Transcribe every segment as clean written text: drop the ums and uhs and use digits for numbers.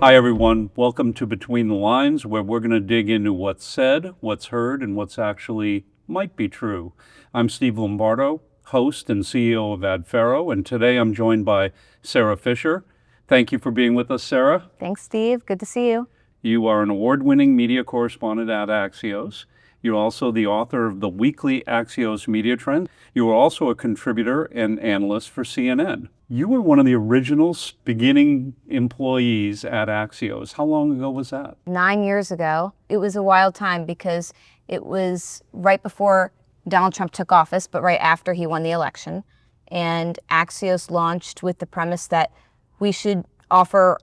Hi, everyone. Welcome to Between the Lines, where we're going to dig into what's said, what's heard, and what's actually might be true. I'm Steve Lombardo, host and CEO of AdFaro, and today I'm joined by Sara Fischer. Thank you for being with us, Sara. Thanks, Steve. Good to see you. You are an award-winning media correspondent at Axios. You're also the author of the weekly Axios Media Trends. You are also a contributor and analyst for CNN. You were one of the original beginning employees at Axios. How long ago was that? 9 years ago. It was a wild time because it was right before Donald Trump took office, but right after he won the election. And Axios launched with the premise that we should offer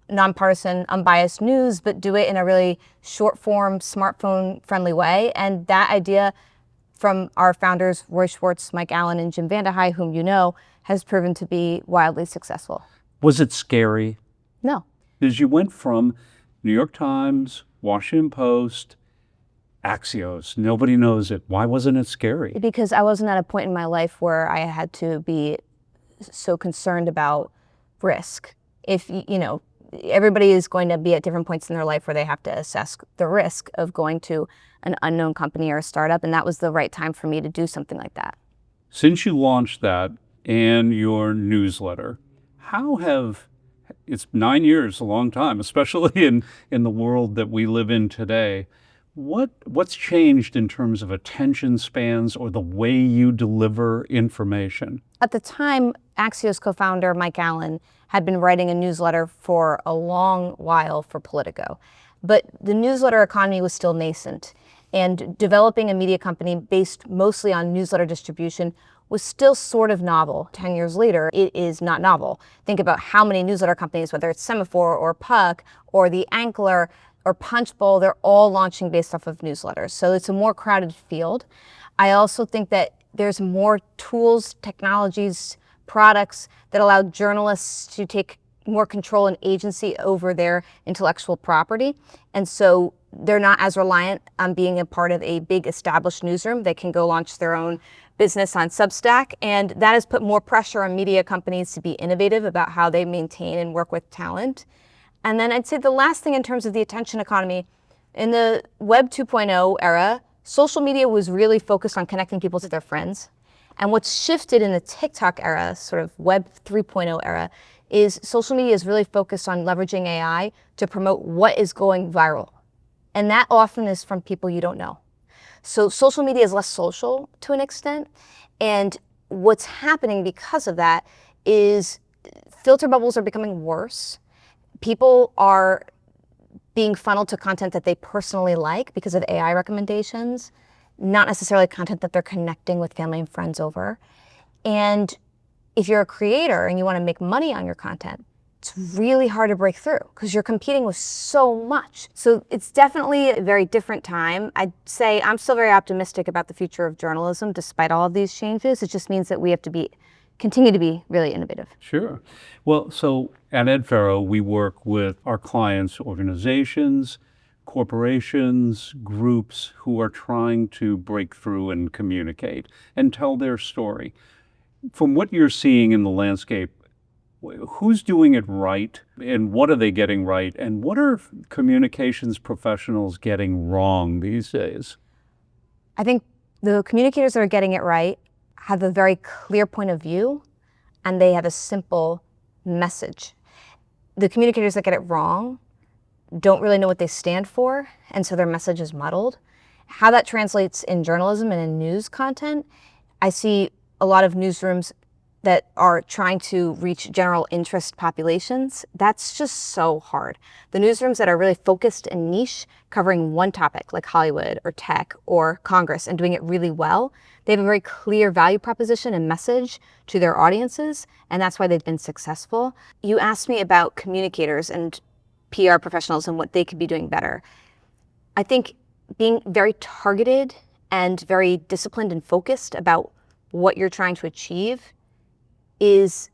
nonpartisan, unbiased news, but do it in a really short-form, smartphone-friendly way. And that idea from our founders, Roy Schwartz, Mike Allen, and Jim Vandehei, whom you know, has proven to be wildly successful. Was it scary? No. Because you went from New York Times, Washington Post, Axios. Nobody knows it. Why wasn't it scary? Because I wasn't at a point in my life where I had to be so concerned about risk. If, everybody is going to be at different points in their life where they have to assess the risk of going to an unknown company or a startup, and that was the right time for me to do something like that. Since you launched that and your newsletter, it's 9 years, a long time, especially in the world that we live in today. What's changed in terms of attention spans or the way you deliver information? At the time, Axios co-founder Mike Allen had been writing a newsletter for a long while for Politico. But the newsletter economy was still nascent, and developing a media company based mostly on newsletter distribution was still sort of novel. 10 years later, it is not novel. Think about how many newsletter companies, whether it's Semaphore or Puck or The Ankler or Punchbowl, they're all launching based off of newsletters. So it's a more crowded field. I also think that there's more tools, technologies, products that allow journalists to take more control and agency over their intellectual property. And so they're not as reliant on being a part of a big established newsroom. They can go launch their own business on Substack. And that has put more pressure on media companies to be innovative about how they maintain and work with talent. And then I'd say the last thing in terms of the attention economy, in the Web 2.0 era, social media was really focused on connecting people to their friends. And what's shifted in the TikTok era, sort of Web 3.0 era, is social media is really focused on leveraging AI to promote what is going viral. And that often is from people you don't know. So social media is less social to an extent. And what's happening because of that is filter bubbles are becoming worse. People are being funneled to content that they personally like because of AI recommendations, not necessarily content that they're connecting with family and friends over. And if you're a creator and you want to make money on your content, it's really hard to break through because you're competing with so much. So it's definitely a very different time. I'd say I'm still very optimistic about the future of journalism despite all of these changes. It just means that we have to continue to be really innovative. Sure. Well, so at AdFaro, we work with our clients, organizations, corporations, groups who are trying to break through and communicate and tell their story. From what you're seeing in the landscape, who's doing it right and what are they getting right? And what are communications professionals getting wrong these days? I think the communicators that are getting it right have a very clear point of view and they have a simple message. The communicators that get it wrong don't really know what they stand for, and so their message is muddled. How that translates in journalism and in news content, I see a lot of newsrooms that are trying to reach general interest populations. That's just so hard. The newsrooms that are really focused and niche, covering one topic like Hollywood or tech or Congress and doing it really well, they have a very clear value proposition and message to their audiences, and that's why they've been successful. You asked me about communicators and PR professionals and what they could be doing better. I think being very targeted and very disciplined and focused about what you're trying to achieve is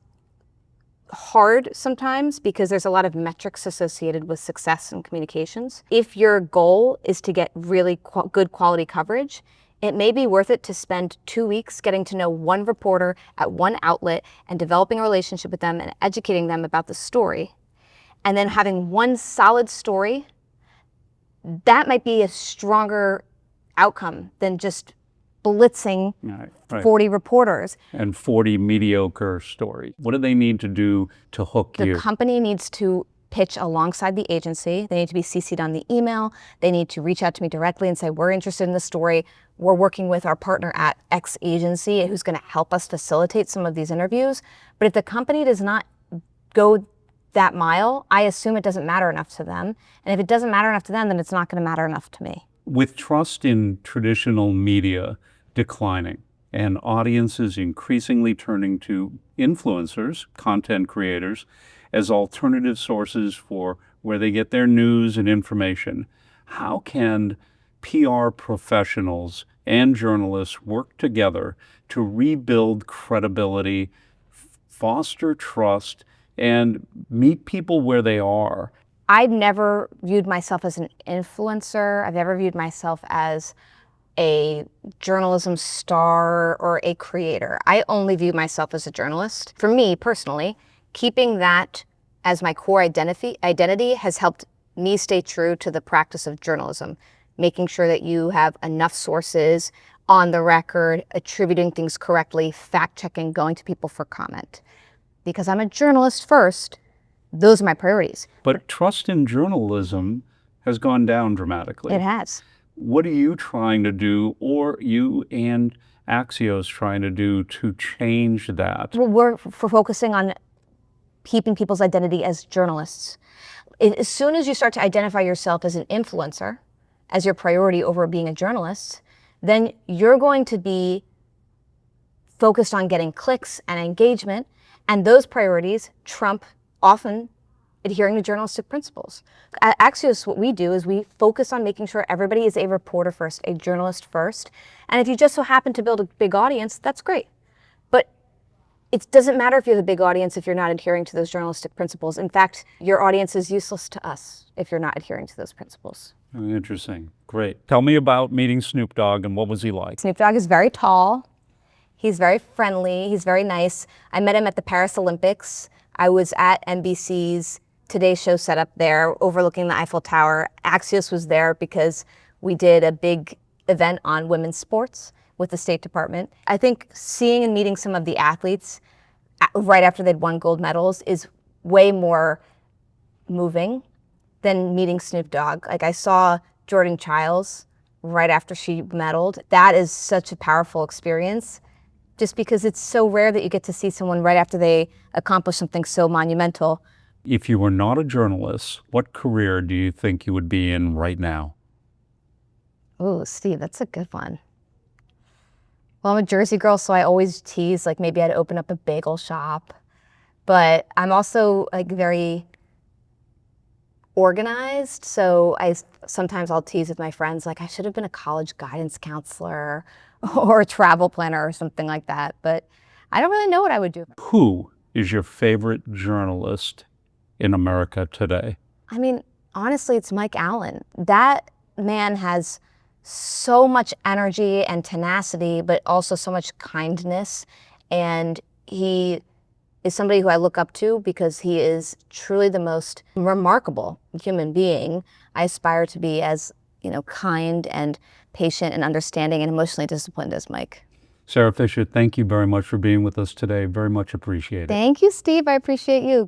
hard sometimes because there's a lot of metrics associated with success in communications. If your goal is to get really good quality coverage, it may be worth it to spend 2 weeks getting to know one reporter at one outlet and developing a relationship with them and educating them about the story. and then having one solid story, that might be a stronger outcome than just blitzing Right. 40 reporters. And 40 mediocre stories. What do they need to do to hook you? The company needs to pitch alongside the agency. They need to be CC'd on the email. They need to reach out to me directly and say, we're interested in the story. We're working with our partner at X agency who's going to help us facilitate some of these interviews. But if the company does not go that mile, I assume it doesn't matter enough to them. And if it doesn't matter enough to them, then it's not going to matter enough to me. With trust in traditional media declining and audiences increasingly turning to influencers, content creators, as alternative sources for where they get their news and information, how can PR professionals and journalists work together to rebuild credibility, foster trust, and meet people where they are? I've never viewed myself as an influencer. I've never viewed myself as a journalism star or a creator. I only view myself as a journalist. For me personally, keeping that as my core identity has helped me stay true to the practice of journalism, making sure that you have enough sources on the record, attributing things correctly, fact-checking, going to people for comment. Because I'm a journalist first, those are my priorities. But trust in journalism has gone down dramatically. It has. What are you trying to do, or you and Axios trying to do to change that? Well, we're focusing on keeping people's identity as journalists. As soon as you start to identify yourself as an influencer, as your priority over being a journalist, then you're going to be focused on getting clicks and engagement, and those priorities trump often adhering to journalistic principles. At Axios, what we do is we focus on making sure everybody is a reporter first, a journalist first, and if you just so happen to build a big audience, that's great. But it doesn't matter if you have a big audience if you're not adhering to those journalistic principles. In fact, your audience is useless to us if you're not adhering to those principles. Oh, interesting. Great. Tell me about meeting Snoop Dogg and what was he like? Snoop Dogg is very tall. He's very friendly. He's very nice. I met him at the Paris Olympics. I was at NBC's Today Show set up there, overlooking the Eiffel Tower. Axios was there because we did a big event on women's sports with the State Department. I think seeing and meeting some of the athletes right after they'd won gold medals is way more moving than meeting Snoop Dogg. Like, I saw Jordan Childs right after she medaled. That is such a powerful experience, just because it's so rare that you get to see someone right after they accomplish something so monumental. If you were not a journalist, what career do you think you would be in right now? Oh, Steve, that's a good one. Well, I'm a Jersey girl, so I always tease, like, maybe I'd open up a bagel shop. But I'm also, like, very organized, so sometimes I'll tease with my friends, like, I should have been a college guidance counselor or a travel planner or something like that. But I don't really know what I would do. Who is your favorite journalist in America today? I mean, honestly, it's Mike Allen. That man has so much energy and tenacity, but also so much kindness. And he is somebody who I look up to because he is truly the most remarkable human being. I aspire to be as, kind and patient and understanding and emotionally disciplined as Mike. Sara Fischer, thank you very much for being with us today. Very much appreciated. Thank you, Steve. I appreciate you.